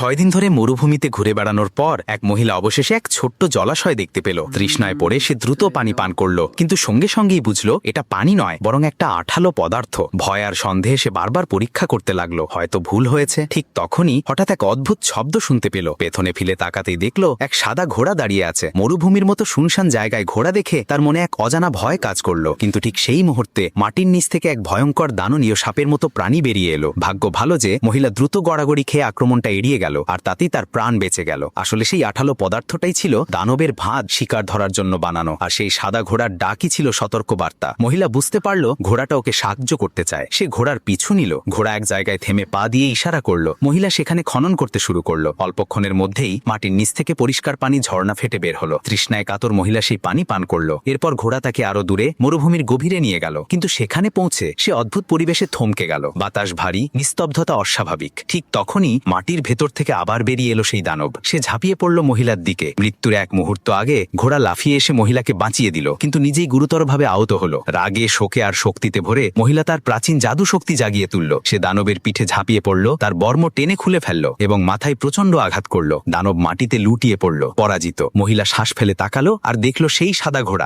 6 দিন ধরে মরুভূমিতে ঘুরে বেড়ানোর পর এক মহিলা অবশেষে এক ছোট্ট জলাশয় দেখতে পেল। তৃষ্ণায় পড়ে সে দ্রুত পানি পান করলো, কিন্তু সঙ্গে সঙ্গেই বুঝলো এটা পানি নয়, বরং একটা আঠালো পদার্থ। ভয় আর সন্দেহে সে বারবার পরীক্ষা করতে লাগলো, হয়তো ভুল হয়েছে। ঠিক তখনই হঠাৎ এক অদ্ভুত শব্দ শুনতে পেল। পেছনে ফিরে তাকাতেই দেখলো এক সাদা ঘোড়া দাঁড়িয়ে আছে। মরুভূমির মতো শুনশান জায়গায় ঘোড়া দেখে তার মনে এক অজানা ভয় কাজ করলো। কিন্তু ঠিক সেই মুহূর্তে মাটির নিচ থেকে এক ভয়ঙ্কর দাননীয় সাপের মতো প্রাণী বেরিয়ে এলো। ভাগ্য ভালো যে মহিলা দ্রুত গড়াগড়ি খেয়ে আক্রমণটা এড়িয়ে গেল, আর তাতেই তার প্রাণ বেঁচে গেল। আসলে সেই আঠালো পদার্থটাই ছিল দানবের ভাত শিকার ধরার জন্য বানানো, আর সেই সাদা ঘোড়ার ডাকই ছিল সতর্ক বার্তা। মহিলা বুঝতে পারল ঘোড়াটা ওকে সাহায্য করতে চায়। সে ঘোড়ার পিছু নিল। ঘোড়া এক জায়গায় থেমে পা দিয়ে ইশারা করলো। মহিলা সেখানে খনন করতে শুরু করলো। অল্পক্ষণের মধ্যেই মাটির নিচ থেকে পরিষ্কার পানি ঝর্ণা ফেটে বের হলো। তৃষ্ণায় কাতর মহিলা সেই পানি পান করলো। এরপর ঘোড়া তাকে আরো দূরে মরুভূমির গভীরে নিয়ে গেল। কিন্তু সেখানে পৌঁছে সে অদ্ভুত পরিবেশে থমকে গেল। বাতাস ভারী, নিস্তব্ধতা অস্বাভাবিক। ঠিক তখনই মাটির ভেতর থেকে আবার বেরিয়ে এলো সেই দানব। সে ঝাঁপিয়ে পড়ল মহিলার দিকে। মৃত্যুর এক মুহূর্ত আগে ঘোড়া লাফিয়ে এসে মহিলাকে বাঁচিয়ে দিল, কিন্তু নিজেই গুরুতরভাবে আহত হলো। রাগে, শোকে আর শক্তিতে ভরে মহিলা তার প্রাচীন জাদু শক্তি জাগিয়ে তুলল। সে দানবের পিঠে ঝাঁপিয়ে পড়ল, তার বর্ম টেনে খুলে ফেলল এবং মাথায় প্রচন্ড আঘাত করল। দানব মাটিতে লুটিয়ে পড়ল, পরাজিত। মহিলা শ্বাস ফেলে তাকালো আর দেখল সেই সাদা ঘোড়া